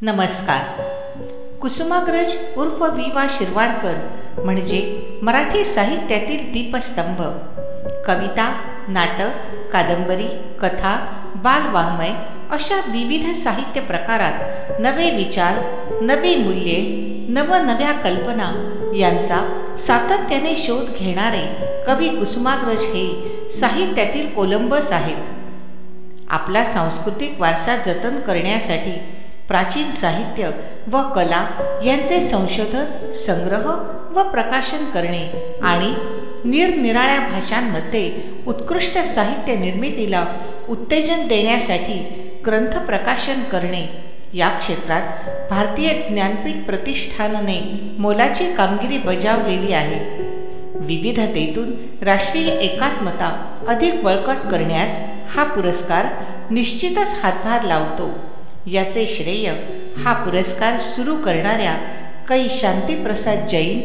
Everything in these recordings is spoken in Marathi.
नमस्कार. कुसुमाग्रज उर्फ वि. शिरवाडकर म्हणजे मराठी साहित्यातील दीपस्तंभ. कविता, नाटक, कादंबरी, कथा, बालवाङ्मय अशा विविध साहित्य प्रकारात नवे विचार, नवी मूल्ये, नवनव्या कल्पना यांचा सातत्याने शोध घेणारे कवी कुसुमाग्रज हे साहित्यातील कोलंबस आहेत. आपला सांस्कृतिक वारसा जतन करण्यासाठी प्राचीन साहित्य व कला यांचे संशोधन, संग्रह व प्रकाशन करणे आणि निरनिराळ्या भाषांमध्ये उत्कृष्ट साहित्य निर्मितीला उत्तेजन देण्यासाठी ग्रंथ प्रकाशन करणे या क्षेत्रात भारतीय ज्ञानपीठ प्रतिष्ठानने मोलाची कामगिरी बजावलेली आहे. विविधतेतून राष्ट्रीय एकात्मता अधिक बळकट करण्यास हा पुरस्कार निश्चितच हातभार लावतो. याचे श्रेय हा पुरस्कार सुरू करणाऱ्या कै शांतीप्रसाद जैन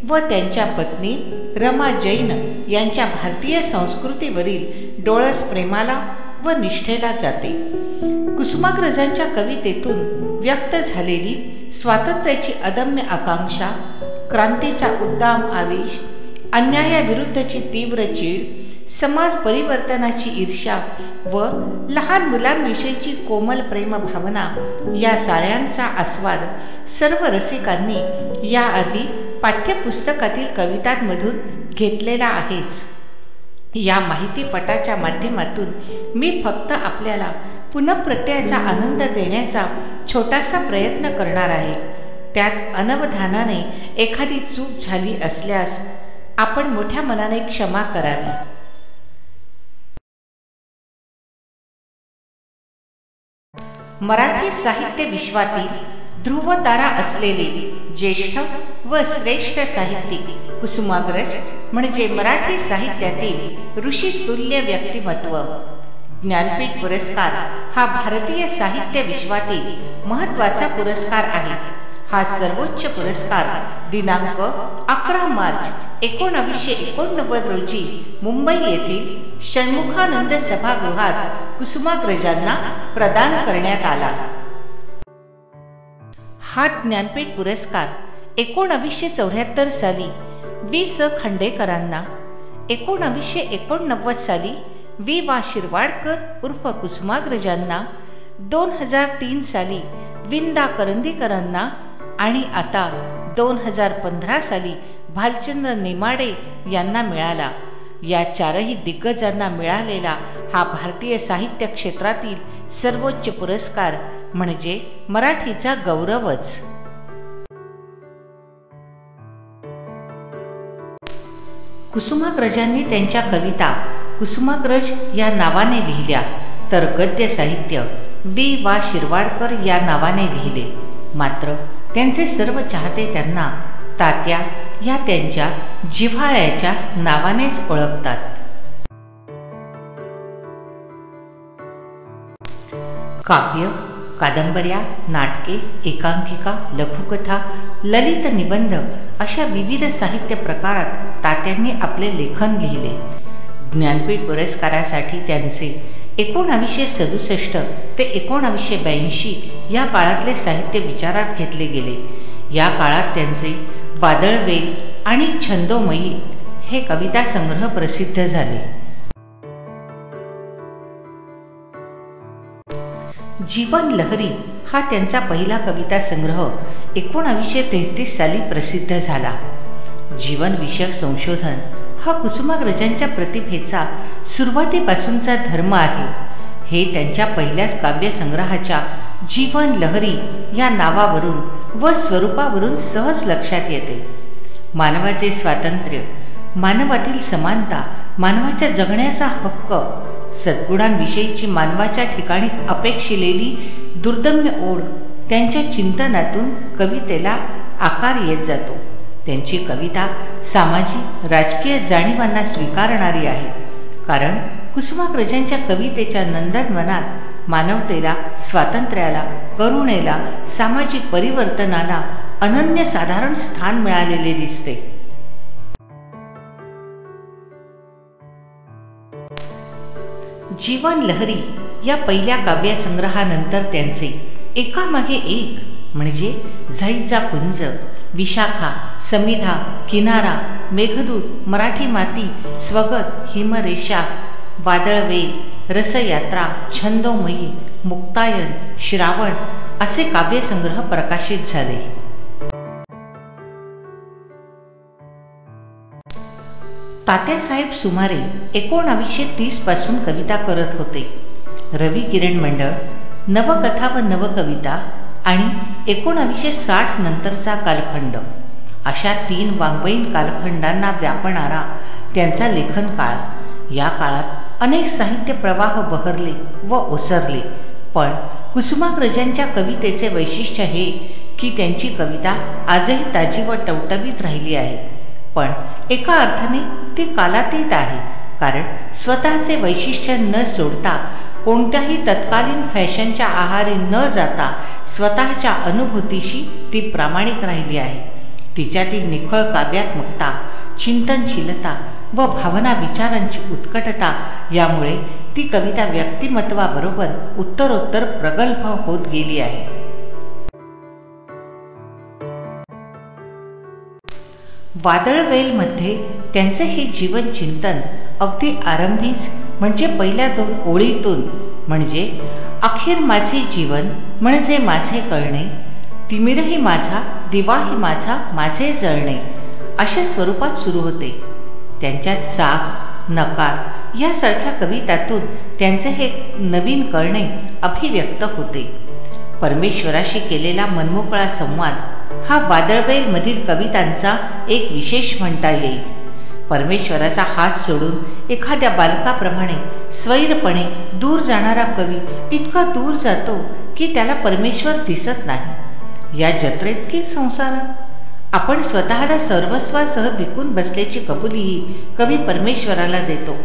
व त्यांच्या पत्नी रमा जैन यांच्या भारतीय संस्कृतीवरील डोळस प्रेमाला व निष्ठेला जाते. कुसुमाग्रजांच्या कवितेतून व्यक्त झालेली स्वातंत्र्याची अदम्य आकांक्षा, क्रांतीचा उद्दाम आवेश, अन्यायाविरुद्धची तीव्र चीड, समाज परिवर्तनाची ईर्ष्या व लहान मुलांविषयीची कोमल प्रेम भावना या साऱ्यांचा आस्वाद सर्व रसिकांनी याआधी पाठ्यपुस्तकातील कवितांमधून घेतलेला आहेच. या माहितीपटाच्या माध्यमातून मी फक्त आपल्याला पुनःप्रत्ययाचा आनंद देण्याचा छोटासा प्रयत्न करणार आहे. त्यात अनवधानाने एखादी चूक झाली असल्यास आपण मोठ्या मनाने क्षमा करावी. मराठी साहित्य विश्वातील ध्रुवतारा असलेले ज्येष्ठ व श्रेष्ठ साहित्यिक कुसुमाग्रज म्हणजे मराठी साहित्यातील ऋषितुल्य व्यक्तिमत्व. ज्ञानपीठ पुरस्कार हा भारतीय साहित्य विश्वातील महत्त्वाचा पुरस्कार आहे. हा सर्वोच्च पुरस्कार दिनांक 11 मार्च 1989 रोजी मुंबई येथील षण्मुखानंद सभागृहात कुसुमाग्रजांना प्रदान करण्यात आला. हा ज्ञानपीठ पुरस्कार 1974 साली वि. खांडेकरांना, 1989 साली वि. शिरवाडकर उर्फ कुसुमाग्रजांना, 2003 साली विंदा करंदीकरांना आणि आता 2015 साली भालचंद्र नेमाडे यांना मिळाला. या चारही दिग्गजांना मिळालेला हा भारतीय साहित्य क्षेत्रातील सर्वोच्च पुरस्कार म्हणजे मराठीचा गौरवच. कुसुमाग्रजांनी त्यांच्या कविता कुसुमाग्रज या नावाने लिहिल्या, तर गद्य साहित्य वि. शिरवाडकर या नावाने लिहिले. मात्र त्यांचे सर्व चाहते त्यांना तात्या या त्यांच्या जिव्हाळ्याच्या नावानेच ओळखतात. काव्य, कादंबऱ्या, नाटके, एकांकिका, लघुकथा, ललित निबंध अशा विविध साहित्य प्रकारात तात्यांनी आपले लेखन लिहिले. ज्ञानपीठ पुरस्कारासाठी त्यांचे 1967 ते 1982 या काळातले साहित्य विचारात घेतले गेले. या काळात त्यांचे वादळवेल आणि छंदोमयी हे कविता संग्रह प्रसिद्ध झाले. जीवन लहरी हा त्यांचा पहिला कविता संग्रह 1933 साली प्रसिद्ध झाला. जीवन विषयक संशोधन हा कुसुमाग्रजांच्या प्रतिभेचा सुरुवातीपासूनचा धर्म आहे. हे त्यांच्या पहिल्याच काव्यसंग्रहाच्या जीवन लहरी या नावावरून व स्वरूपावरून सहज लक्षात येते. मानवाचे स्वातंत्र्य, मानवातील समानता, मानवाच्या जगण्याचा हक्क, सद्गुणांविषयीची मानवाच्या ठिकाणी अपेक्षिलेली दुर्दम्य ओढ त्यांच्या चिंतनातून कवितेला आकार येत जातो. त्यांची कविता सामाजिक, राजकीय जाणीवांना स्वीकारणारी आहे. कारण कुसुमाग्रजांच्या कवितेच्या नंदनवनात मानवतेला, स्वातंत्र्याला, करुणेला, सामाजिक परिवर्तनाला अनन्यसाधारण स्थान मिळालेले दिसते. जीवन लहरी या पहिल्या काव्यसंग्रहानंतर त्यांचे एकामागे एक, म्हणजे झैचा कुंज, विशाखा, समिधा, किनारा, मेघदूत, मराठी माती, स्वगत, हिमरेषा, वादळवेल, रसयात्रा, छंदोमयी, मुक्तायन, श्रावण असे काव्यसंग्रह प्रकाशित झाले. तात्यासाहेब सुमारे 1930 पासून कविता करत होते. रवी किरण मंडळ, नवकथा व नवकविता आणि 1960 नंतरचा कालखंड अशा 3 वाङ्मयीन कालखंडांना व्यापणारा त्यांचा लेखन काळ. या काळात अनेक साहित्य प्रवाह बहरले व ओसरले, पण कुसुमाग्रजांच्या कवितेचे वैशिष्ट्य हे की त्यांची कविता आजही ताजी व टवटवीत राहिली आहे. पण एका अर्थाने ती कालातीत आहे, कारण स्वतःचे वैशिष्ट्य न सोडता, कोणत्याही तत्कालीन फॅशनच्या आहारी न जाता स्वतःच्या अनुभूतीशी ती प्रामाणिक राहिली आहे. तिच्यातील निखळ काव्यात्मकता, चिंतनशीलता व भावना विचारांची उत्कटता यामुळे ती कविता व्यक्तिमत्वाबरोबर उत्तरोत्तर प्रगल्भ होत गेली आहे. वादळवेलमध्ये त्यांचे हे जीवन चिंतन अगदी आरंभीच, म्हणजे पहिल्या 2 ओळीतून, म्हणजे अखेर माझे जीवन म्हणजे माझे कळणे, तिमिरही माझा, दिवाही माझा, माझे जळणे अशा स्वरूपात सुरू होते. त्यांच्यात जाग, नकार यासारख्या कवितातून त्यांचे हे नवीन कळणे अभिव्यक्त होते. परमेश्वराशी केलेला मनमोकळा संवाद हा वादळवेलमधील कवितांचा एक विशेष म्हणता येईल. परमेश्वराचा हात सोडून एखाद्या बालकाप्रमाणे स्वैरपणे दूर जाणारा कवी इतका दूर जातो की त्याला परमेश्वर दिसत नाही. या जत्रेत की संसारात आपण स्वतःला सर्वस्वासह विकून बसल्याची कबुलीही कवी परमेश्वराला देतो.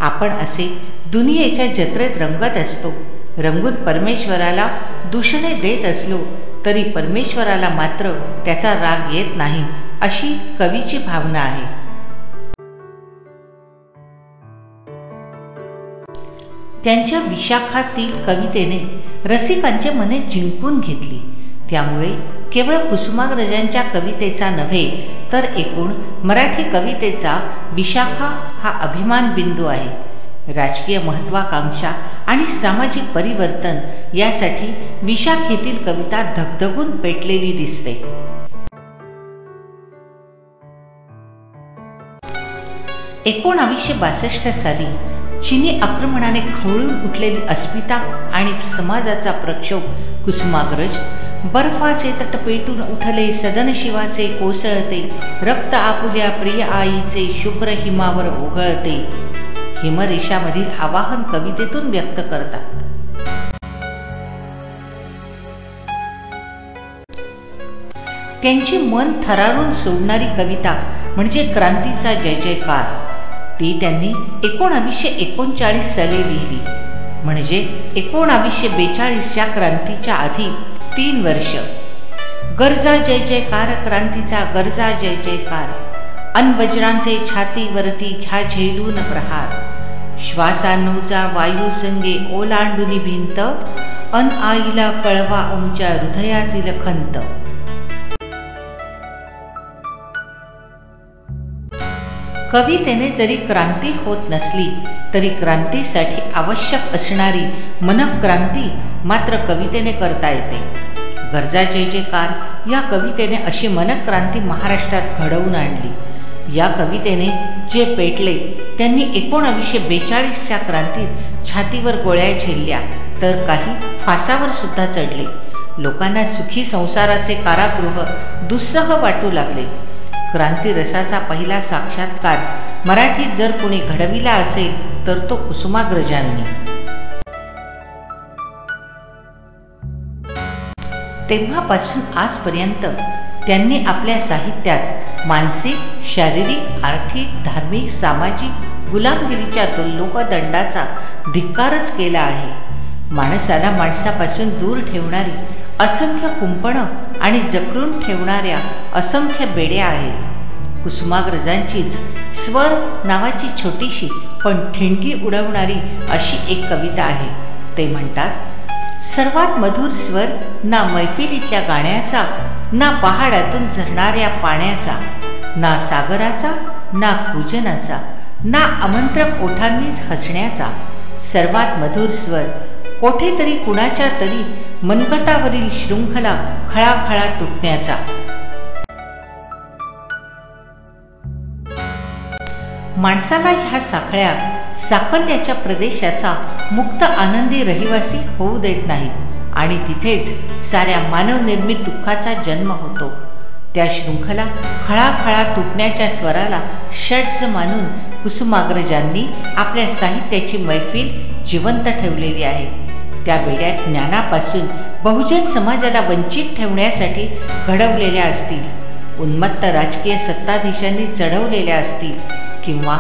आपण असे दुनियेच्या जत्रेत रंगत असतो. रंगून परमेश्वराला दूषणे देत असलो तरी परमेश्वराला मात्र त्याचा राग येत नाही, अशी कवीची भावना आहे. त्यांच्या विशाखातील कवितेने रसिकांचे मने जिंकून घेतली. त्यामुळे केवळ कुसुमाग्रजांच्या कवितेचा नव्हे तर एकूण मराठी कवितेचा विशाखा हा अभिमान बिंदू आहे. राजकीय महत्वाकांक्षा आणि सामाजिक परिवर्तन यासाठी विशाखेतील कविता धगधगून पेटलेली दिसते. 1962 साली चीनी आक्रमणाने खवळून उठलेली अस्मिता आणि समाजाचा प्रक्षोभ कुसुमाग्रज, बर्फाचे तट पेटून उठले सदन शिवाचे कोसळते, रक्त आपुल्या प्रिय आईचे शुभ्र हिमावर ओघळते, हिमरेषामधील आवाहन कवितेतून व्यक्त करतात. त्यांची मन थरारून सोडणारी कविता म्हणजे क्रांतीचा जय जयकार. ती त्यांनी 1939 साली लिहिली, म्हणजे 1942च्या क्रांतीच्या आधी 3 वर्ष. गरजा जय जयकार क्रांतीचा, गरजा जय जयकार, अनवज्रांचे छातीवरती घ्या झेलून प्रहार, श्वासांनोचा वायू संगे ओलांडून भिंत, अन आईला कळवा आमच्या हृदयातील खंत. कवितेने जरी क्रांती होत नसली तरी क्रांतीसाठी आवश्यक असणारी मनक्रांती मात्र कवितेने करता येते. गरजा जय जयकार या कवितेने अशी मनक्रांती महाराष्ट्रात घडवून आणली. या कवितेने जे पेटले त्यांनी 1942च्या क्रांतीत छातीवर गोळ्या झेलल्या, तर काही फासावर सुद्धा चढले. लोकांना सुखी संसाराचे कारागृह दुस्सह वाटू लागले. क्रांती रसाचा पहिला साक्षात्कार मराठीत जर कोणी घडविला असेल तर तो कुसुमाग्रजांनी. तेव्हापासून आजपर्यंत त्यांनी आपल्या साहित्यात मानसिक, शारीरिक, आर्थिक, धार्मिक, सामाजिक गुलामगिरीच्या लोकदंडाचा धिक्कारच केला आहे. माणसाला माणसापासून दूर ठेवणारी असंख्य कुंपणं आणि जखडून ठेवणाऱ्या असंख्य बेड्या आहेत. कुसुमाग्रजांचीच स्वर नावाची छोटीशी पण ठिणगी उडवणारी अशी एक कविता आहे. ते म्हणतात, सर्वात मधुर स्वर ना मैफिलीतल्या गाण्याचा, ना पहाडातून झरणाऱ्या पाण्याचा, ना सागराचा, ना पूजनाचा, ना आमंत्रक ओठांनीच हसण्याचा. सर्वात मधुर स्वर कोठेतरी कुणाच्या तरी मनगटावरील शृंखला खळाखळा तुटण्याचा. माणसाला ह्या साखळ्या साकल्याच्या प्रदेशाचा मुक्त आनंदी रहिवासी होऊ देत नाहीत आणि तिथेच साऱ्या मानवनिर्मित दुःखाचा जन्म होतो. त्या शृंखला खळाखळा तुटण्याच्या स्वराला षड्ज मानून कुसुमाग्रजांनी आपल्या साहित्याची मैफिल जिवंत ठेवलेली आहे. त्या वेड्या ज्ञानापासून बहुजन समाजाला वंचित ठेवण्यासाठी घडवलेल्या असतील, उन्मत्त राजकीय सत्ताधीशांनी चढवलेल्या असतील किंवा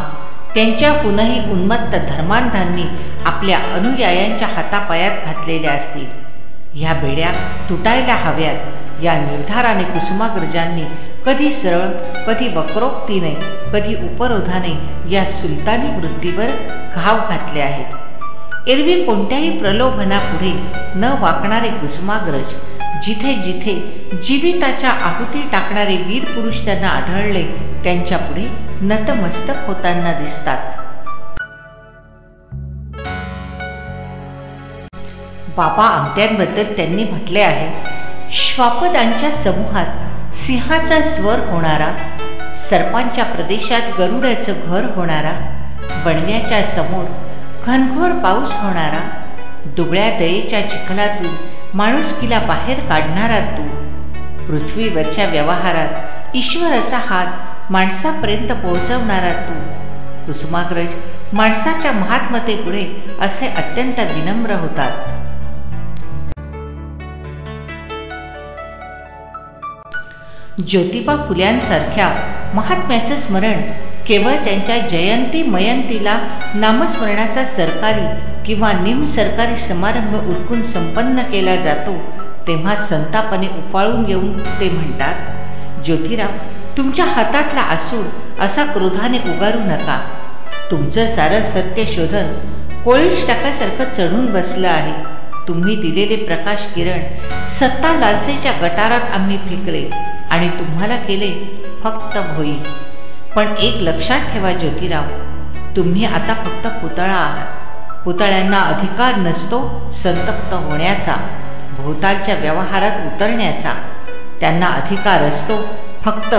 त्यांच्याहूनही उन्मत्त धर्मांधांनी आपल्या अनुयायांच्या हातापायात घातलेल्या असतील. ह्या बेड्या तुटायला हव्यात या निर्धाराने कुसुमाग्रजांनी कधी सरळ, कधी वक्रोक्तीने, कधी उपरोधाने या सुलतानी वृत्तीवर घाव घातले आहेत. एरवी कोणत्याही प्रलोभनापुढे न वाकणारे कुसुमाग्रज जिथे जिथे जीविताच्या आहुती टाकणारे वीर पुरुष त्यांना आढळले त्यांच्या पुढे नतमस्तक होताना दिसतात. बाबा आमट्यांबद्दल त्यांनी म्हटले आहे, श्वापदांच्या समूहात सिंहाचा स्वर होणारा, सर्पांच्या प्रदेशात गरुडाचं घर होणारा, बनव्याच्या समोर घनघोर पाऊस होणारा, दुबळ्या दयेच्या चिखलातून माणुसकीला बाहेर काढणारा तू, पृथ्वीवरच्या व्यवहारात ईश्वराचा हात माणसापर्यंत पोहोचवणारा तू. कुसुमाग्रज माणसाच्या महात्मतेपुढे असे अत्यंत विनम्र होतात. ज्योतिबा फुल्यांसारख्या महात्म्याचं स्मरण केवळ त्यांच्या जयंती मयंतीला नामस्मरणाचा सरकारी किंवा निमसरकारी समारंभ उरकून संपन्न केला जातो तेव्हा संतापाने उपाळून येऊन ते म्हणतात, ज्योतिराव, तुमच्या हातातला आसूड असा क्रोधाने उगारू नका. तुमचं सारं सत्य शोधन कोळीश टाकासारखं चढून बसलं आहे. तुम्ही दिलेले प्रकाश किरण सत्ता लालसेच्या गटारात आम्ही फेकले आणि तुम्हाला केले फक्त भोई. पण एक लक्षात ठेवा ज्योतिराव, तुम्ही आता फक्त पुतळा आहात. पुतळ्यांना अधिकार नसतो संतप्त होण्याचा, भोवतालच्या व्यवहारात उतरण्याचा. त्यांना अधिकार असतो फक्त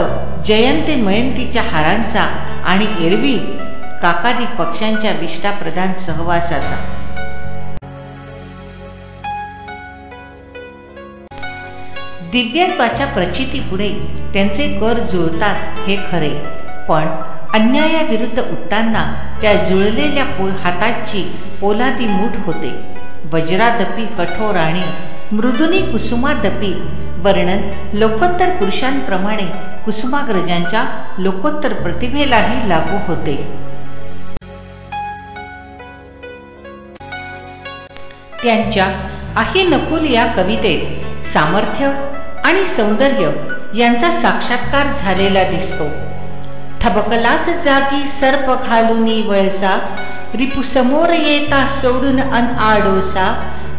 जयंती मयंतीच्या हारांचा आणि एरवी काकादी पक्षांच्या विष्टाप्रधान सहवासाचा. दिव्यत्वाच्या प्रचितीपुढे त्यांचे कर जुळतात हे खरे, पण अन्यायाविरुद्ध उठताना त्या जुळलेल्या हाताची पोलादी मूठ होते. वज्रादपी कठोर आणि मृदुनी कुसुमादपी वर्णन लोकोत्तर पुरुषांप्रमाणे कुसुमाग्रजांच्या लोकोत्तर प्रतिभेलाही लागू होते. त्यांच्या आहे नकुल या कवितेत सामर्थ्य आणि सौंदर्य यांचा साक्षात्कार झालेला दिसतो. ठबकलाच जागी सर्प घालुनी वळसा, रिपुसमोर येता सोडून अन आडोसा,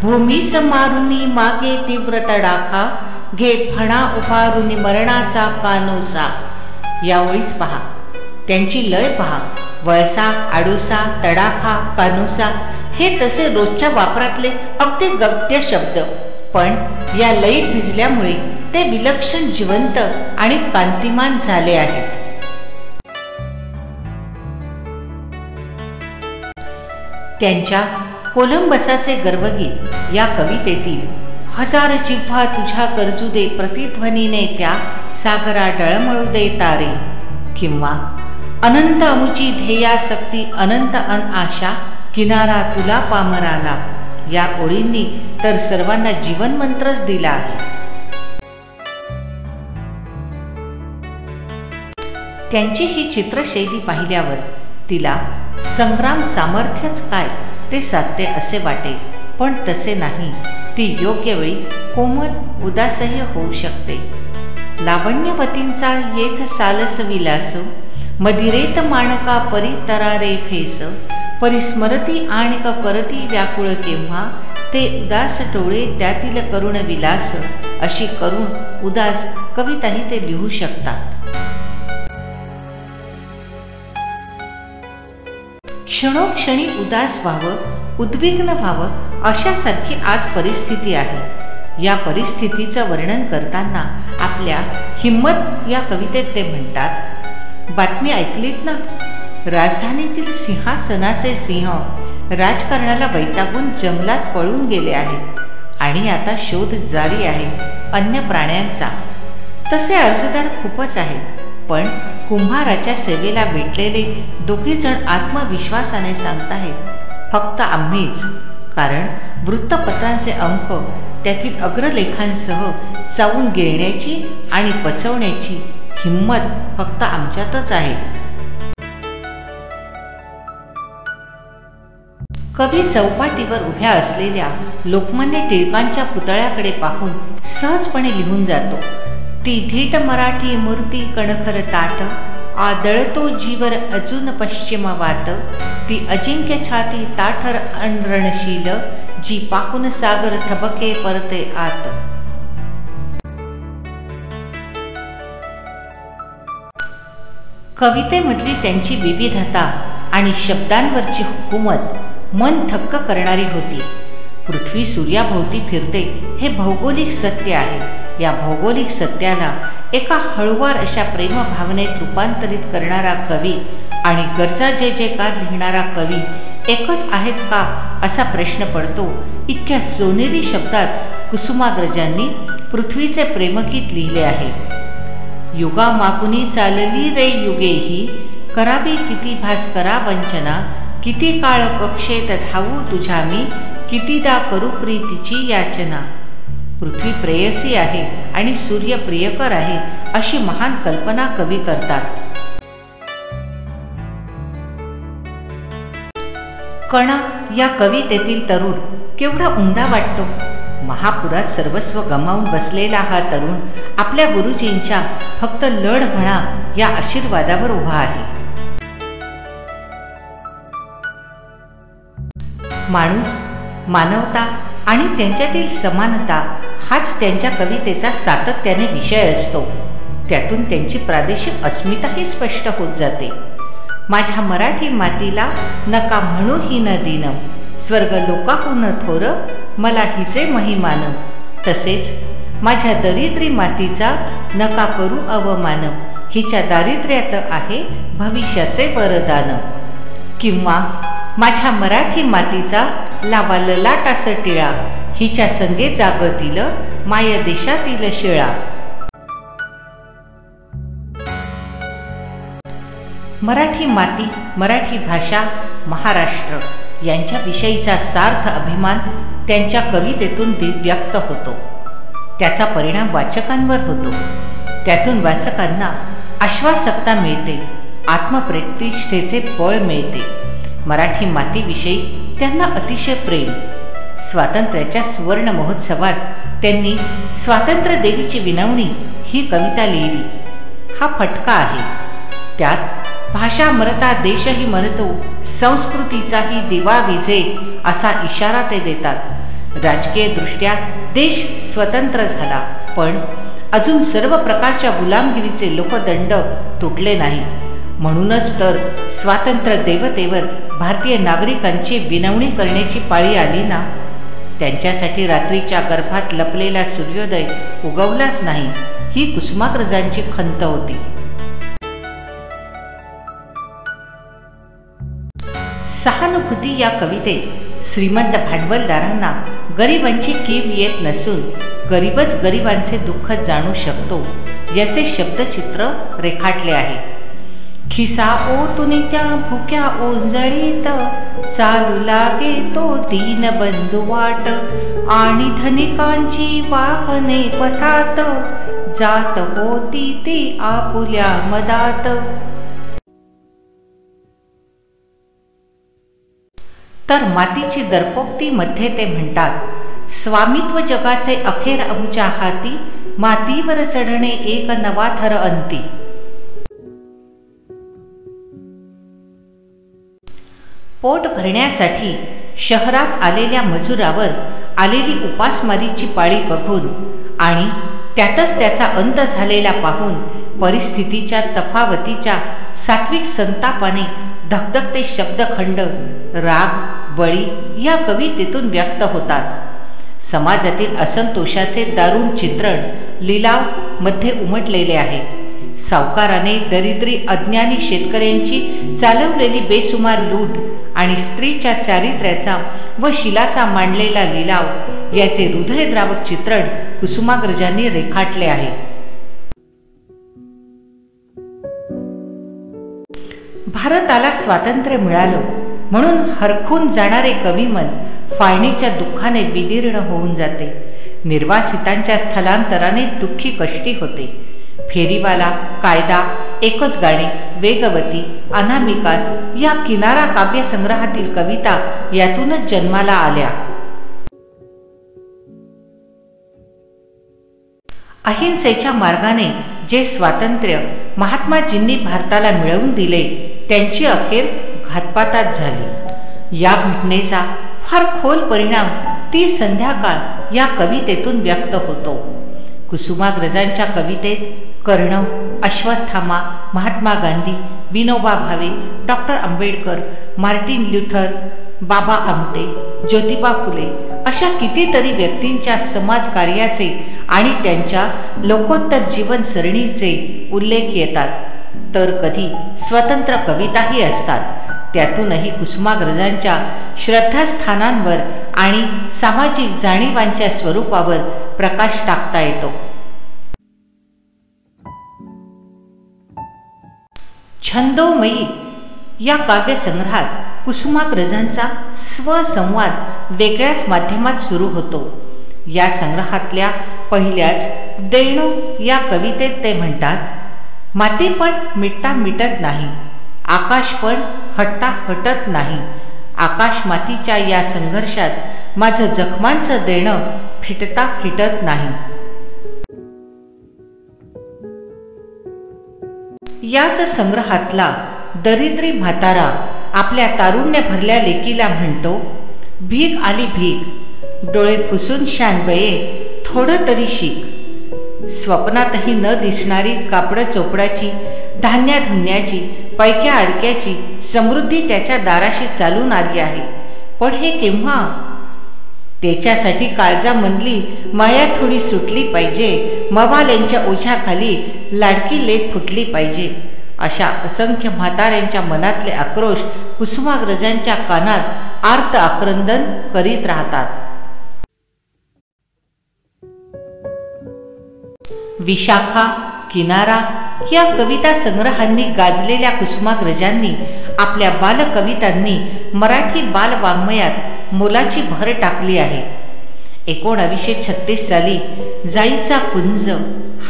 भूमीच मारुनी मागे तीव्र तडाखा, घे फणा उभारुनी मरणाचा कानोसा. या ओळीच पहा, त्यांची लय पहा. वळसा, आडोसा, तडाखा, कानोसा हे तसे रोजच्या वापरातले अगदी गद्य शब्द, पण या लयीत भिजल्यामुळे ते विलक्षण जिवंत आणि कांतिमान झाले आहेत. त्यांच्या कोलंबसाचे गर्वगीत या कवितेतील हजार जिव्हा तुझ्या गरजू दे प्रतिध्वनीने त्या सागरा डळमळू दे तारे, किंवा अनंत अमुची ध्येयासक्ती अनंत अन आशा किनारा तुला पामराला या ओळींनी तर सर्वांना जीवनमंत्रच दिला आहे. त्यांची ही चित्रशैली पाहिल्यावर तिला संग्राम सामर्थ्यच काय ते साधते असे वाटेल, पण तसे नाही. ती योग्य वेळी कोमल उदासह्य होऊ शकते. लावण्यवतींचा येथ सालस विलास, मदिरेत माणका परी तरारे फेस, परिस्मरती आणिक परती व्याकुळ केव्हा, ते उदास डोळे त्यातील करुण विलास, अशी करुण उदास कविताही ते लिहू शकतात. क्षणोक्षणी उदास व्हावं, उद्विग्न व्हावं अशासारखी आज परिस्थिती आहे. या परिस्थितीचं वर्णन करताना आपल्या हिम्मत या कवितेत ते म्हणतात, बातमी ऐकलीत ना, राजधानीतील सिंहासनाचे सिंह राजकारणाला वैतागून जंगलात पळून गेले आहेत आणि आता शोध जारी आहे अन्य प्राण्यांचा. तसे अर्जदार खूपच आहेत, पण कुंभाराच्या सेवेला भेटलेले दोघे जण आत्मविश्वासाने सांगताहेत, फक्त आम्हीच. कारण वृत्तपत्रांचे अंक त्यातील अग्रलेखांसह चावून गिळण्याची आणि पचवण्याची हिम्मत फक्त आमच्यातच आहे. कवी चौपाटीवर उभ्या असलेल्या लोकमान्य टिळकांच्या पुतळ्याकडे पाहून सहजपणे लिहून जातो, ती धीट मराठी मूर्ती कणखर ताट, आदळतो जीवर अजून पश्चिम वाट, ती अजिंक्य छाती ताठर अनरणशील, जी पाहून सागर थबके परते आत. कवितेमधली त्यांची विविधता आणि शब्दांवरची हुकूमत मन थक्क करणारी होती. पृथ्वी सूर्याभोवती फिरते हे भौगोलिक सत्य आहे. या भौगोलिक सत्याला एका हळुवार अशा प्रेमभावनेत रूपांतरित करणारा कवी आणि गरजा जय जयकार लिहिणारा कवी एकच आहेत का असा प्रश्न पडतो. इतक्या सोनेरी शब्दात कुसुमाग्रजांनी पृथ्वीचे प्रेमगीत लिहिले आहे. युगा मागुनी चालली रे युगेही, करावी किती भास्करा वंचना, किती काळ कक्षेत धावू तुझ्या मी, कितीदा करू प्रीतीची याचना. पृथ्वी प्रेयसी आहे आणि सूर्य प्रियकर आहे अशी महान कल्पना कवी करतात. कणा या कवितेतील तरुण केवढा उमदा वाटतो. महापुरात सर्वस्व गमावून बसलेला हा तरुण आपल्या गुरुजींच्या फक्त लढ म्हणा या आशीर्वादावर उभा आहे. माणूस, मानवता आणि त्यांच्यातील समानता हाच त्यांच्या कवितेचा सातत्याने विषय असतो. त्यातून त्यांची प्रादेशिक अस्मिताही स्पष्ट होत जाते. माझ्या मराठी मातीला नका म्हणू ही न दिन, स्वर्ग लोकाहून थोर मला हिचे महिमान. तसेच माझ्या दरिद्री मातीचा नका करू अवमान, हिच्या दारिद्र्यात आहे भविष्याचे वरदान. किंवा माझ्या मराठी मातीचा लावा ललाटास टिळा, हिच्या संगे जागतील माय देशातील शिळा. मराठी माती, मराठी भाषा, महाराष्ट्र यांच्याविषयीचा सार्थ अभिमान त्यांच्या कवितेतून व्यक्त होतो. त्याचा परिणाम वाचकांवर होतो. त्यातून वाचकांना आश्वासकता मिळते, आत्मप्रतिष्ठेचे बळ मिळते. मराठी मातीविषयी त्यांना अतिशय प्रेम. स्वातंत्र्याच्या सुवर्ण महोत्सवात त्यांनी स्वातंत्र्य देवीची विनवणी ही कविता लिहिली. हा फटका आहे. त्यात भाषा मरता देशही मरतो, संस्कृतीचाही दिवा विझे असा इशारा ते देतात. राजकीय दृष्ट्या देश स्वतंत्र झाला, पण अजून सर्व प्रकारच्या गुलामगिरीचे लोकदंड तुटले नाही. म्हणूनच तर स्वातंत्र्य देवतेवर भारतीय नागरिकांची विनवणी करण्याची पाळी आली ना. त्यांच्यासाठी रात्रीच्या गर्भात लपलेला सूर्योदय उगवलाच नाही, ही कुसुमाग्रजांची खंत होती. सहानुभूती या कवितेत श्रीमंत भांडवलदारांना गरिबांची कीव येत नसून गरीबच गरिबांचे दुःख जाणू शकतो याचे शब्दचित्र रेखाटले आहे. खिसा ओतून त्या भुक्या ओंजळीत, चालू लागे तो दीन बंधू वाट, आणि धनिकांची वाहने पथात, जात होती ती आपुल्या मदात. तर मातीची दर्पोक्ती मध्ये ते म्हणतात, स्वामित्व जगाचे अखेर अमुच्या हाती, मातीवर चढणे एक नवा थर अंती. पोट भरण्यासाठी शहरात आलेल्या मजुरावर आलेली उपासमारीची पाळी बघून आणि त्यातच त्याचा अंत झालेला पाहून परिस्थितीच्या तफावतीच्या सात्विक संतापाने धगधगते शब्दखंड, राग, बळी या कवितेतून व्यक्त होतात. समाजातील असंतोषाचे दारुण चित्रण लिलाव मध्ये उमटलेले आहे. सावकाराने दरिद्री अज्ञानी शेतकऱ्यांची चालवलेली बेसुमार लूट आणि स्त्रीच्या चारित्र्याचा व शिलाचा मांडलेला लिलाव याचे हृदयद्रावक चित्रण कुसुमाग्रजांनी रेखाटले आहे. भारताला स्वातंत्र्य मिळालं म्हणून हरखून जाणारे कविमन फाळणीच्या दुःखाने विदीर्ण होऊन जाते. निर्वासितांच्या स्थलांतराने दुःखी कष्टी होते. फेरीवाला, कायदा, एकच गाडी, वेगवती, अनामिकास या किनारा काव्यसंग्रहातील कविता यातूनच जन्माला आल्या. अहिंसेच्या मार्गाने जे स्वातंत्र्य महात्माजींनी भारताला मिळवून दिले त्यांची अखेर घातपातात झाली. या घटनेचा फार खोल परिणाम ती संध्याकाळ या कवितेतून व्यक्त होतो. कुसुमाग्रजांच्या कवितेत Karna, Ashwatthama, Mahatma Gandhi, Vinoba Bhave, doctor Ambedkar, Martin Luther, Baba Amte, Jyotiba Phule अशा कितीतरी व्यक्तींच्या समाजकार्याचे आणि त्यांच्या लोकोत्तर जीवन सरणीचे उल्लेख येतात. तर कधी स्वतंत्र कविताही असतात. त्यातूनही कुसुमाग्रजांच्या श्रद्धास्थानांवर आणि सामाजिक जाणीवांच्या स्वरूपावर प्रकाश टाकता येतो. छंदोमयी या काव्यसंग्रहात कुसुमाग्रजांचा स्वसंवाद वेगळ्याच माध्यमात सुरू होतो. या संग्रहातल्या पहिल्याच देणो या कवितेत ते म्हणतात, माती पण मिटता मिटत नाही, आकाश पण हटता हटत नाही. आकाश मातीच्या या संघर्षात माझं जखमांचं देणं फिटता फिटत नाही. याच संग्रहातला दरिद्री म्हातारा आपल्या तारुण्य भरल्या लेकीला म्हणतो, भीक आली भीक, डोळे पुसून शानबये थोडं तरी शिक. स्वप्नातही न दिसणारी कापडं चोपडाची, धान्याधुन्याची, पैक्या अडक्याची समृद्धी त्याच्या दाराशी चालून आली आहे. पण हे केव्हा? त्याच्यासाठी काळजा मनली माया थोडी सुटली पाहिजे, मवाल्यांच्या ओझ्याखाली लाडकी लेक फुटली पाहिजे. अशा असंख्य म्हाताऱ्यांच्या मनातले आक्रोश कुसुमाग्रजांच्या कानात आर्त आक्रंदन करीत राहतात. विशाखा, किनारा या कविता संग्रहांनी गाजलेल्या कुसुमाग्रजांनी आपल्या बालकवितांनी मराठी बालवाङ्मयात मोलाची भर टाकली आहे. 1936 साली जाईचा कुंज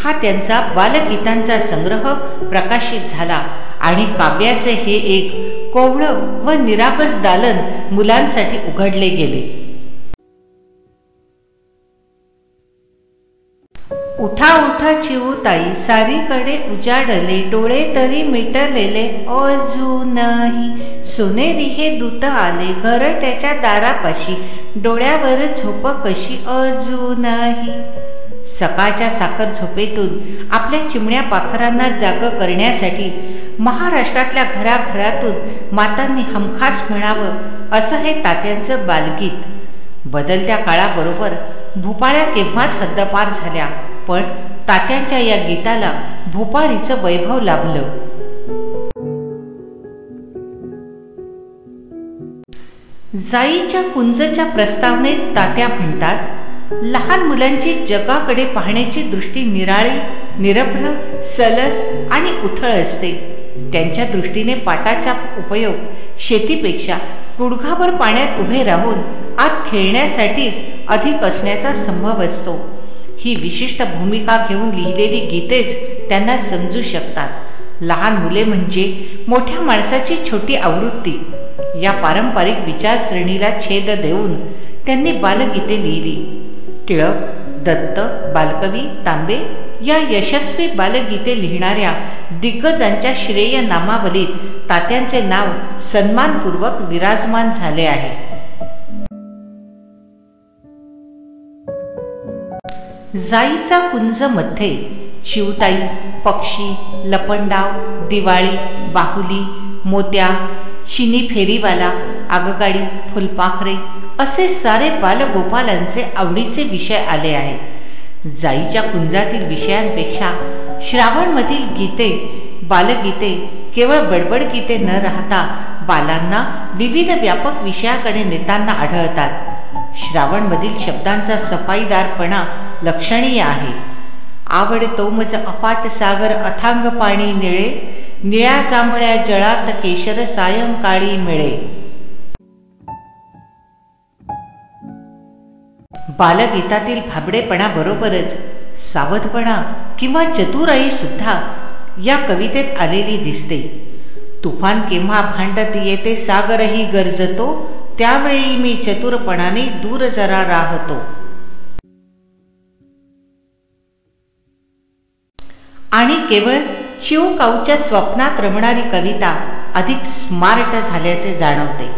हा त्यांचा बालगीतांचा संग्रह प्रकाशित झाला आणि काव्याचे हे एक कोवळं व निरागस दालन मुलांसाठी उघडले गेले. उठा उठा चिऊताई, सारीकडे उजाडले, डोळे तरी मिटलेले अजूनही, सोनेरी हे दूत आले घरट्याच्या दारापाशी, डोळ्यावर झोप कशी अजूनही. सकाळच्या साखर झोपेतून आपल्या चिमण्या पाखरांना जाग करण्यासाठी महाराष्ट्रातल्या घराघरातून मातांनी हमखास म्हणावं असं हे तात्यांचं बालगीत. बदलत्या काळाबरोबर भूपाळ्या केव्हाच हद्दपार झाल्या, पण तात्यांच्या या गीताला भूपाळीचं वैभव लाभलं. जाईच्या कुंजच्या प्रस्तावनेत तात्या म्हणतात, लहान मुलांची जगाकडे पाहण्याची दृष्टी निराळी, निरभ्र, सलस आणि उथळ असते. त्यांच्या दृष्टीने पाटाचा उपयोग शेतीपेक्षा गुडघाभर पाण्यात उभे राहून आत खेळण्यासाठीच अधिक असण्याचा संभव असतो. ही विशिष्ट भूमिका घेऊन लिहिलेली गीतेच त्यांना समजू शकतात. लहान मुले म्हणजे मोठ्या माणसाची छोटी आवृत्ती. या पारंपरिक विचारसरणीला छेद देऊन त्यांनी बालगीते लिहिली. टिळक, दत्त, बालकवी, तांबे या यशस्वी बालगीते लिहिणाऱ्या दिग्गजांच्या श्रेय नामावलीत तात्यांचे नाव सन्मानपूर्वक विराजमान झाले आहे. जाईचा कुंज मध्ये चिवताई, पक्षी, लपंडाव, दिवाळी, बाहुली, मोत्या, चिनी फेरीवाला, आगगाडी, फुलपाखरे असे सारे बालगोपालांचे आवडीचे विषय आले आहेत. जाईच्या कुंजातील विषयांपेक्षा श्रावणमधील गीते, बालगीते केवळ बडबड गीते न राहता बालांना विविध व्यापक विषयाकडे नेताना आढळतात. श्रावणमधील शब्दांचा सफाईदारपणा लक्षणीय आहे. आवडतो मज अफाट सागर अथांग पाणी निळे, निळ्या जांभळ्या जळात केशर सायंकाळी मिळे. बालगीतातील भाबडेपणाबरोबरच सावधपणा किंवा चतुराई सुद्धा या कवितेत आलेली दिसते. तुफान केव्हा भांडत येते सागरही गरजतो, त्यावेळी मी चतुरपणाने दूर जरा राहतो. आणि केवळ चिवकाऊच्या स्वप्नात रमणारी कविता अधिक स्मार्ट झाल्याचे जाणवते.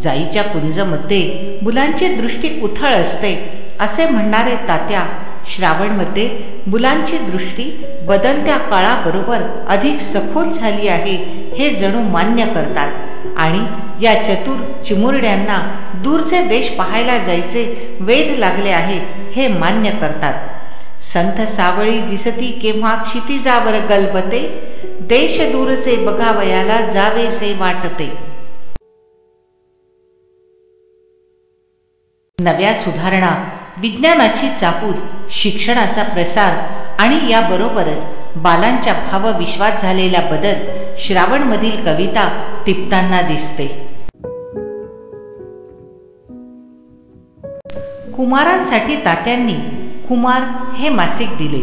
जाईच्या कुंजमध्ये मुलांची दृष्टी उथळ असते असे म्हणणारे तात्या श्रावणमध्ये मुलांची दृष्टी बदलत्या काळाबरोबर अधिक सखोल झाली आहे हे जणू मान्य करतात आणि या चतुर चिमुरड्यांना दूरचे देश पाहायला जायचे वेध लागले आहे हे मान्य करतात. संथ सावळी दिसती केव्हा क्षितिजावर गलबते, देश दूरचे बघावयाला जावेसे वाटते. नव्या सुधारणा, विज्ञानाची चाहूल, शिक्षणाचा प्रसार आणि याबरोबरच बालांच्या भावविश्वात झालेला बदल श्रावणमधील कविता टिपताना दिसते. कुमारांसाठी तात्यांनी कुमार हे मासिक दिले.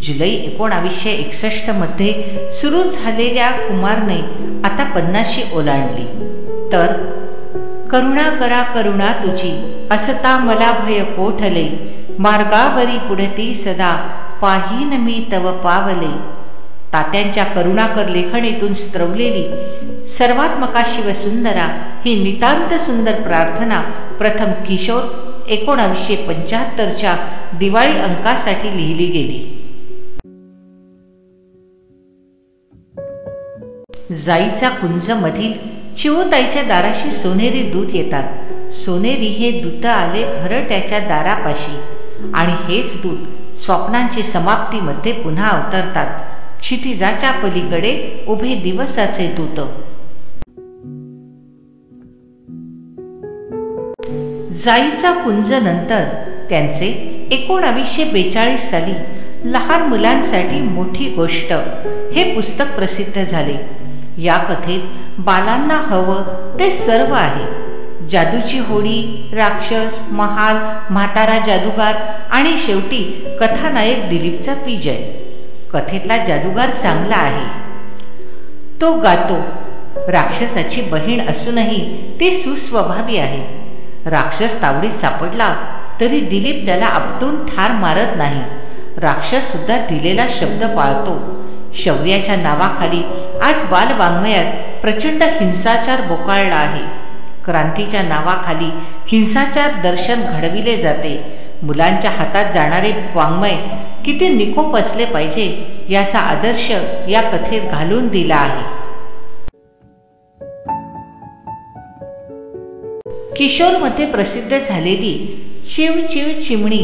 जुलै 1961 मध्ये सुरू झालेल्या कुमारने आता 50शी ओलांडली. तर करुणा करा करुणा तुझी असता मला भय कोठले, मार्गावरी पुढती सदा पाहीन मी तव पावले. तात्यांच्या करुणाकर लेखणीतून स्त्रवलेली सर्वात्मका शिवसुंदरा ही नितांत सुंदर प्रार्थना प्रथम किशोर 1975च्या दिवाळी अंकासाठी लिहिली गेली. जाईचा कुंज मधील चिवताईच्या दाराशी सोनेरी दूत येतात. सोनेरी हे दूत आले घरट्याच्या दारापाशी आणि हेच दूत स्वप्नांची समाप्तीमध्ये पुन्हा अवतरतात. क्षितिजाच्या पलीकडे उभे दिवसाचे दूत. जाईचा कुंज नंतर त्यांचे 1942 साली लहान मुलांसाठी मोठी गोष्ट हे पुस्तक प्रसिद्ध झाले. या कथेत बालांना हवं ते सर्व आहे. जादूची होडी, राक्षस, महाल, म्हातारा जादूगार आणि शेवटी कथानायक दिलीपचा विजय. कथेतला जादूगार चांगला आहे. तो गातो. राक्षसाची बहीण असूनही ते सुस्वभावी आहे. राक्षस तावडीत सापडला तरी दिलीप त्याला आपटून ठार मारत नाही. राक्षस सुद्धा दिलेला शब्द पाळतो. शौर्याच्या नावाखाली आज बालवाङ्मयात प्रचंड हिंसाचार बोकाळला आहे. क्रांतीच्या नावाखाली हिंसाचार दर्शन घडविले जाते. मुलांच्या हातात जाणारे वाङ्मय किती निकोप असले पाहिजे याचा आदर्श या कथेत घालून दिला आहे. किशोरमध्ये प्रसिद्ध झालेली चिव चिव चिमणी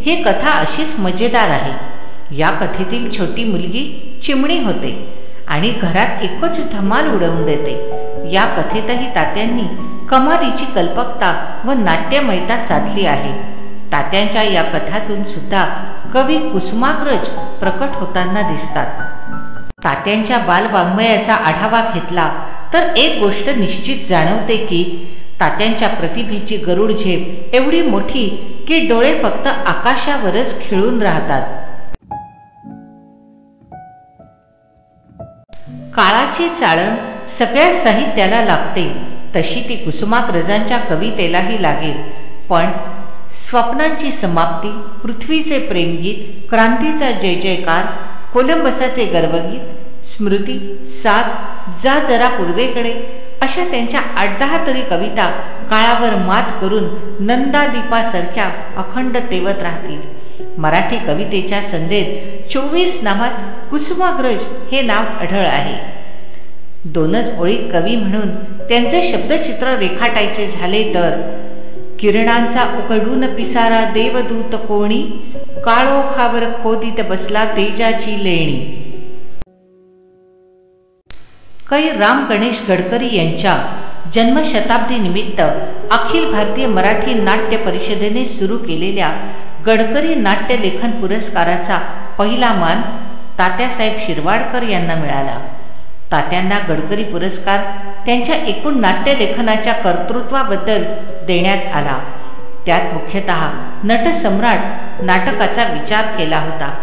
ही कथा अशीच मजेदार आहे. या कथेतील छोटी मुलगी चिमणी होते आणि घरात एकच धमाल उडवून देते. या कथेतही तात्यांनी कमालीची कल्पकता व नाट्यमयता साधली आहे. तात्यांच्या या कथातून सुद्धा कवी कुसुमाग्रज प्रकट होताना दिसतात. तात्यांच्या बालवाङ्मयाचा आढावा घेतला तर एक गोष्ट निश्चित जाणवते की तात्यांच्या प्रतिभेची गरुड झेप एवढी मोठी की डोळे फक्त आकाशावरच खिळून राहतात. काळाची चाळण सगळ्या साहित्याला लागते तशी ती कुसुमाग्रजांच्या कवितेलाही लागेल. पण स्वप्नांची समाप्ती, पृथ्वीचे प्रेमगीत, क्रांतीचा जय जयकार, कोलंबसाचे गर्वगीत, स्मृती, साथ, जा जरा पूर्वेकडे अशा त्यांच्या 8-10 तरी कविता काळावर मात करून नंदादीपासारख्या अखंड तेवत राहतील. मराठी कवितेच्या संदेत 24 नावात कुसुमाग्रज हे नाव आढळ आहे. दोनच ओळीत कवी म्हणून त्यांचे शब्दचित्र रेखाटायचे झाले तर, किरणांचा उकडून पिसारा देवदूत कोणी, काळोखावर खोदीत बसला तेजाची लेणी. कै राम गणेश गडकरी यांच्या जन्मशताब्दी निमित्त अखिल भारतीय मराठी नाट्य परिषदेने सुरू केलेल्या गडकरी नाट्य लेखन पुरस्काराचा पहिला मान तात्यासाहेब शिरवाडकर यांना मिळाला. तात्यांना गडकरी पुरस्कार त्यांच्या एकूण नाट्यलेखनाच्या कर्तृत्वाबद्दल देण्यात आला. त्यात मुख्यतः नटसम्राट नाटकाचा विचार केला होता.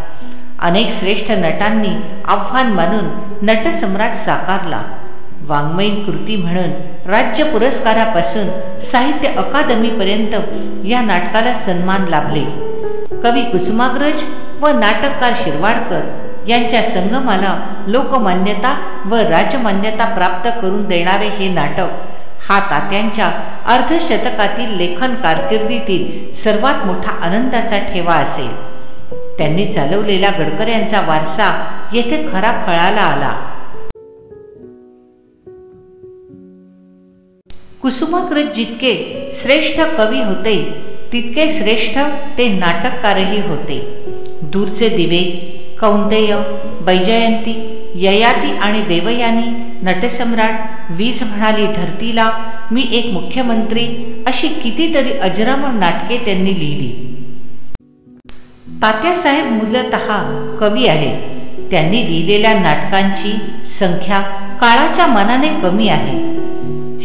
अनेक श्रेष्ठ नटांनी आव्हान मानून नटसम्राट साकारला. वाङ्मयीन कृती म्हणून राज्य पुरस्कारापासून साहित्य अकादमीपर्यंत या नाटकाला सन्मान लाभले. कवी कुसुमाग्रज व नाटककार शिरवाडकर यांच्या संगमाला लोकमान्यता व राजमान्यता प्राप्त करून देणारे हे नाटक हा तात्यांच्या अर्धशतकातील लेखन कारकिर्दीतील सर्वात मोठा आनंदाचा ठेवा असेल. त्यांनी चालवलेला गडकऱ्यांचा वारसा येथे खरा फळाला आला. कुसुमाग्रज जितके श्रेष्ठ कवी होते तितके श्रेष्ठ ते नाटककारही होते. दूरचे दिवे, कौंतेय, वैजयंती, ययाती आणि देवयानी, नटसम्राट, वीज म्हणाली धरतीला, मी एक मुख्यमंत्री अशी कितीतरी अजरामर नाटके त्यांनी लिहिली. तात्यासाहेब मूलतः कवी आहेत. त्यांनी लिहिलेल्या नाटकांची संख्या काळाच्या मानाने कमी आहे.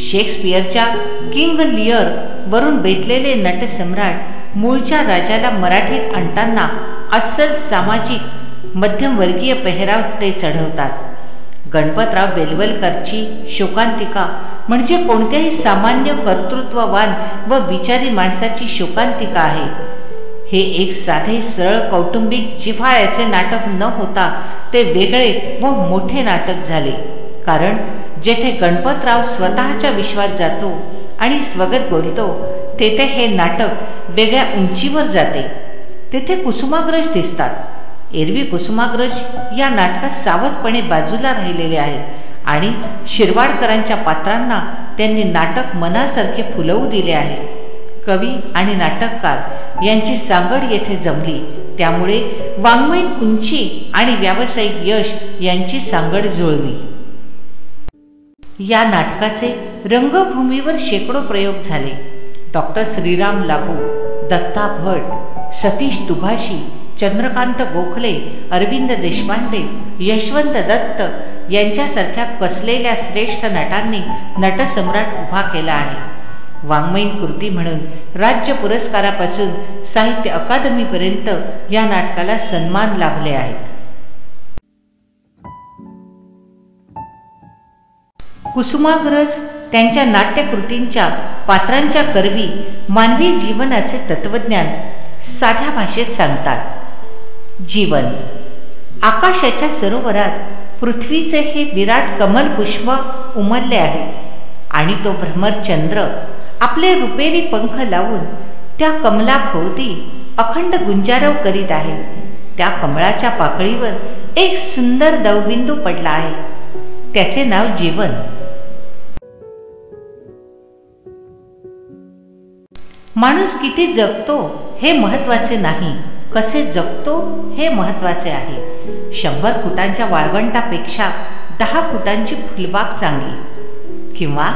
शेक्सपियरच्या किंग लिअर वरून बेतलेले नटसम्राट मूळच्या राजाला मराठीत आणताना अस्सल सामाजिक मध्यमवर्गीय पेहराव ते चढवतात. गणपतराव बेलवलकरची शोकांतिका म्हणजे कोणत्याही सामान्य कर्तृत्ववान व विचारी माणसाची शोकांतिका आहे. हे एक साधे सरळ कौटुंबिक जिव्हाळ्याचे नाटक न होता ते वेगळे व मोठे नाटक झाले. कारण जेथे गणपतराव स्वतःच्या विश्वात जातो आणि स्वगत बोलतो तेथे हे नाटक वेगळ्या उंचीवर जाते. तेथे कुसुमाग्रज दिसतात. एरवी कुसुमाग्रज या नाटकात सावधपणे बाजूला राहिलेले आहेत आणि शिरवाडकरांच्या पात्रांना त्यांनी नाटक मनासारखे फुलवू दिले आहे. कवी आणि नाटककार यांची सांगड येथे जमली. त्यामुळे वाङ्मयीन उंची आणि व्यावसायिक यश यांची सांगड जुळली. या नाटकाचे रंगभूमीवर शेकडो प्रयोग झाले. डॉक्टर श्रीराम लागू, दत्ता भट, सतीश दुभाषी, चंद्रकांत गोखले, अरविंद देशपांडे, यशवंत दत्त यांच्यासारख्या कसलेल्या श्रेष्ठ नटांनी नटसम्राट उभा केला आहे. वाङ्मयीन कृती म्हणून राज्य पुरस्कारापासून साहित्य अकादमीपर्यंत या नाटकाला सन्मान लाभले आहेत. कुसुमाग्रज त्यांच्या नाट्यकृतींच्या पात्रांच्या करवी मानवी जीवनाचे तत्वज्ञान साध्या भाषेत सांगतात. जीवन आकाशाच्या सरोवरात पृथ्वीचे हे विराट कमल पुष्प उमलले आहे आणि तो भ्रमर चंद्र आपले रुपेरी पंख लावून त्या कमलाभोवती अखंड गुंजारव करीत आहे. त्या कमळाच्या पाकळीवर एक सुंदर दवबिंदू पडला आहे. त्याचे नाव जीवन. माणूस किती जगतो हे महत्वाचे नाही, कसे जगतो हे महत्वाचे आहे. 100 फुटांच्या वाळवंटापेक्षा 10 फुटांची फुलबाग चांगली. किंवा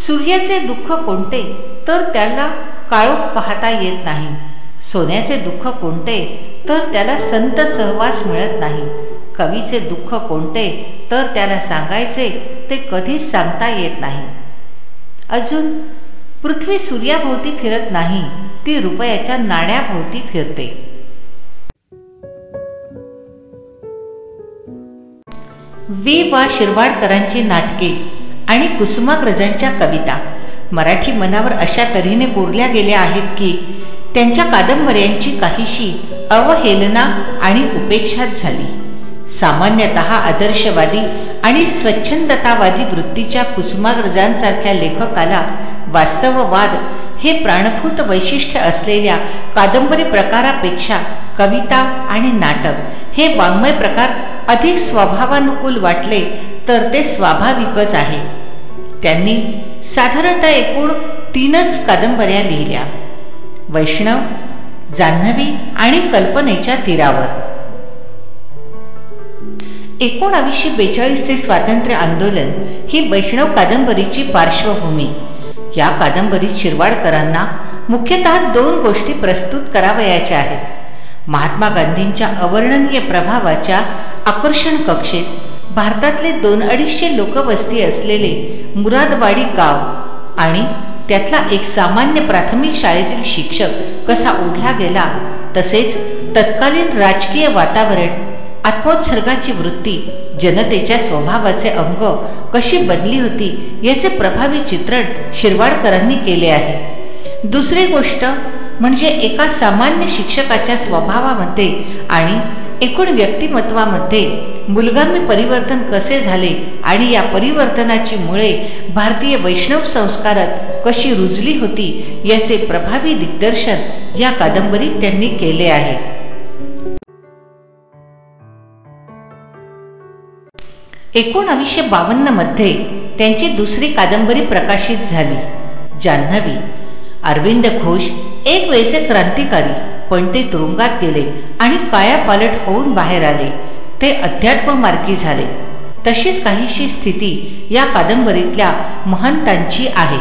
सूर्याचे दुःख कोणते तर त्याला काळोख पाहता येत नाही. सोन्याचे दुःख कोणते तर त्याला संत सहवास मिळत नाही. कवीचे दुःख कोणते तर त्याला सांगायचे ते कधीच सांगता येत नाही. अजून पृथ्वी सूर्याभोवती फिरत नाही, ती रुपयाच्या नाण्याभोवती फिरते. वा शिरवाडकरांची नाटके आणि कुसुमाग्रजांच्या कविता मराठी मनावर अशा तऱ्हेने कोरल्या गेल्या आहेत की त्यांच्या कादंबऱ्यांची काहीशी अवहेलना आणि उपेक्षाच झाली. सामान्यतः आदर्शवादी आणि स्वच्छंदतावादी वृत्तीच्या कुसुमाग्रजांसारख्या लेखकाला वास्तववाद हे प्राणभूत वैशिष्ट्य असलेल्या कादंबरी प्रकारापेक्षा कविता आणि नाटक हे वाङ्मय प्रकार अधिक स्वभावानुकूल वाटले तर ते स्वाभाविकच आहे. त्यांनी साधारणतः एकूण 3च कादंबऱ्या लिहिल्या: वैष्णव, जान्हवी आणि कल्पनेच्या तीरावर. 1942चे स्वातंत्र्य आंदोलन ही वैष्णव कादंबरीची पार्श्वभूमी. या कादंबरीत शिरवाडकरांना मुख्यतः 2 गोष्टी प्रस्तुत करावयाच्या आहेत. महात्मा गांधींच्या अवर्णनीय प्रभावाच्या आकर्षण कक्षेत भारतातले 200-250 लोकवस्ती असलेले मुरादवाडी गाव आणि त्यातला एक सामान्य प्राथमिक शाळेतील शिक्षक कसा ओढला गेला, तसेच तत्कालीन राजकीय वातावरण, आत्मोत्सर्गाची वृत्ती, जनतेच्या स्वभावाचे अंग कशी बनली होती याचे प्रभावी चित्रण शिरवाडकरांनी केले आहे. दुसरी गोष्ट म्हणजे एका सामान्य शिक्षकाच्या स्वभावामध्ये आणि एकूण व्यक्तिमत्वामध्ये मूलगामी परिवर्तन कसे झाले आणि या परिवर्तनाची मुळे भारतीय वैष्णव संस्कारात कशी रुजली होती याचे प्रभावी दिग्दर्शन या कादंबरीत त्यांनी केले आहे. मध्ये त्यांची दुसरी कादंबरी प्रकाशित झाली, जान्हवी. अरविंद घोष एक वेळचे क्रांतिकारी, पण ते तुरुंगात गेले आणि कायापालट होऊन बाहेर आले. ते अध्यात्ममार्गी झाले. तशीच काहीशी स्थिती या कादंबरीतल्या महंतांची आहे.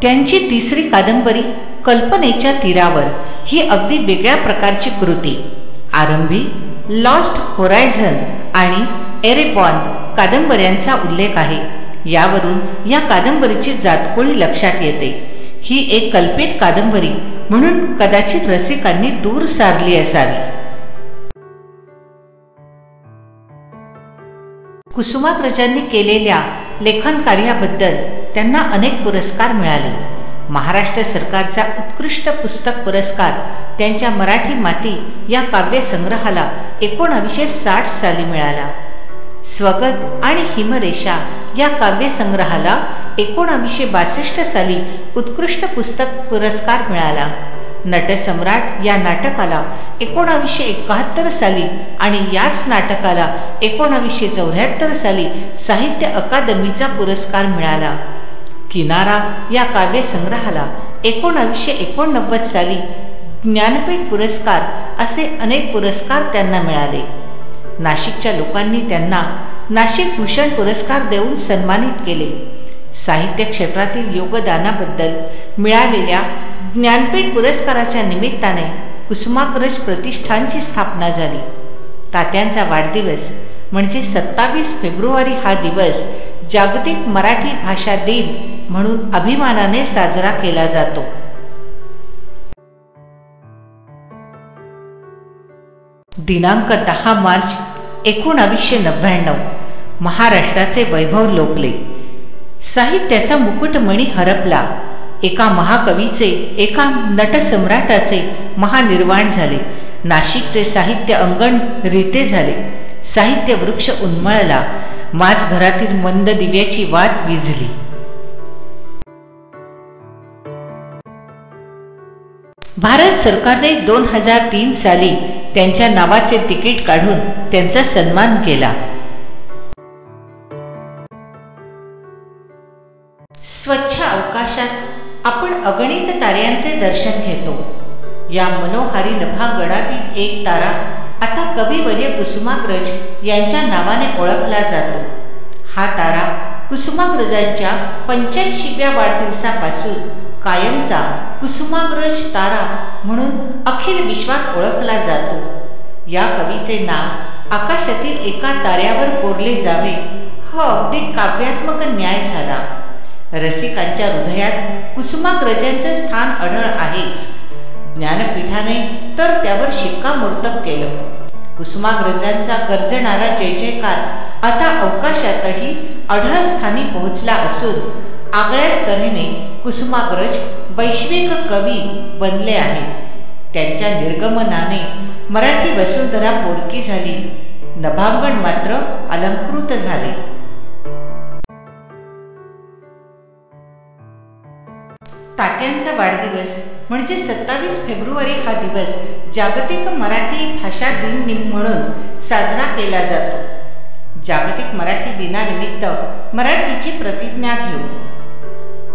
त्यांची तिसरी कादंबरी कल्पनेच्या तीरावर ही अगदी वेगळ्या प्रकारची कृती. आरंभी लॉस्ट होरायझन आणि एरेबॉर्न कादंबऱ्यांचा उल्लेख आहे. यावरून या कादंबरीची जातकुळी लक्षात येते. ही एक कल्पित कादंबरी म्हणून कदाचित रसिकांनी दूर सारली असावी. कुसुमाग्रजांनी केलेल्या लेखन कार्याबद्दल त्यांना अनेक पुरस्कार मिळाले. महाराष्ट्र सरकारचा उत्कृष्ट पुस्तक पुरस्कार त्यांच्या मराठी माती या काव्यसंग्रहाला 1960 साली मिळाला. स्वगत आणि हिमरेषा या काव्यसंग्रहाला 1962 साली उत्कृष्ट पुस्तक पुरस्कार मिळाला. नटसम्राट या नाटकाला 1971 साली आणि याच नाटकाला 1974 साली साहित्य अकादमीचा पुरस्कार मिळाला. किनारा या काव्यसंग्रहाला 1989 साली ज्ञानपीठ पुरस्कार असे अनेक पुरस्कार त्यांना मिळाले. नाशिकच्या लोकांनी त्यांना नाशिक भूषण पुरस्कार देऊन सन्मानित केले. साहित्य क्षेत्रातील योगदानाबद्दल मिळालेल्या ज्ञानपीठ पुरस्काराच्या निमित्ताने कुसुमाग्रज प्रतिष्ठानची स्थापना झाली. तात्यांचा वाढदिवस म्हणजे 27 फेब्रुवारी हा दिवस जागतिक मराठी भाषा दिन म्हणून अभिमानाने साजरा केला जातो. दिनांक 10 मार्च 1999 महाराष्ट्राचे वैभव लोकले. साहित्याचा मुकुटमणी हरपला. एका महाकवीचे, एका नटसम्राटाचे महानिर्वाण झाले. नाशिकचे साहित्य अंगण रिते झाले. साहित्य वृक्ष उन्मळला. माझ घरातील मंद दिव्याची वात विझली. भारत सरकारने 2003 साली त्यांच्या नावाचे तिकीट काढून त्यांचा सन्मान केला. स्वच्छ अवकाशात आपण अगणित ताऱ्यांचे दर्शन घेतो. या मनोहारी नभांगणातील एक तारा आता कविवर्य कुसुमाग्रज यांच्या नावाने ओळखला जातो. हा तारा कुसुमाग्रजांच्या 85व्या वाढदिवसापासून कायमचा कुसुमाग्रज तारा म्हणून अखिल विश्वात ओळखला जातो. या कवीचे नाव आकाशातील एका ताऱ्यावर कोरले जावे हा अगदी काव्यात्मक न्याय झाला. रसिकांच्या हृदयात कुसुमाग्रजांचे स्थान आढळ आहेच. ज्ञानपीठाने तर त्यावर शिक्कामोर्तब केलं. कुसुमाग्रजांचा गर्जणारा जय जयकार आता अवकाशातही अढळ स्थानी पोहोचला असून आगळ्याच तऱ्हेने कुसुमाग्रज वैश्विक कवी बनले आहेत. त्यांच्या निर्गमनाने मराठी वसुंधरा पोरकी झाली. नभांगण मात्र अलंकृत झाले. तात्यांचा वाढदिवस म्हणजे 27 फेब्रुवारी हा दिवस जागतिक मराठी भाषा दिन म्हणून साजरा केला जातो. जागतिक मराठी दिनानिमित्त मराठीची प्रतिज्ञा घेऊ.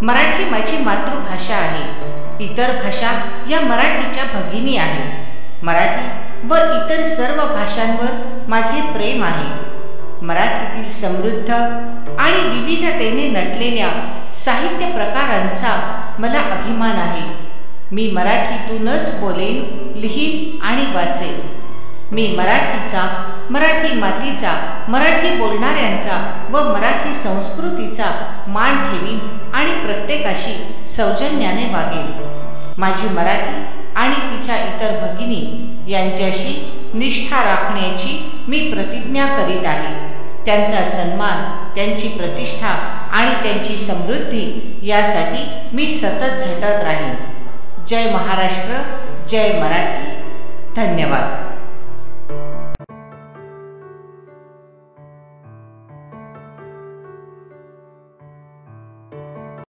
मराठी माझी मातृभाषा आहे. इतर भाषा या मराठीच्या भगिनी आहे. मराठी व इतर सर्व भाषांवर माझे प्रेम आहे. मराठीतील समृद्ध आणि विविधतेने नटलेल्या साहित्य प्रकारांचा मला अभिमान आहे. मी मराठीतूनच बोलेन, लिहीन आणि वाचेन. मी मराठीचा, मराठी मातीचा, मराठी बोलणाऱ्यांचा व मराठी संस्कृतीचा मान ठेवीन आणि प्रत्येकाशी सौजन्याने वागेन. माझी मराठी आणि तिच्या इतर भगिनी यांच्याशी निष्ठा राखण्याची मी प्रतिज्ञा करीत आहे. त्यांचा सन्मान, त्यांची प्रतिष्ठा आणि त्यांची समृद्धी यासाठी मी सतत झटत राहीन. जय महाराष्ट्र, जय मराठी. धन्यवाद.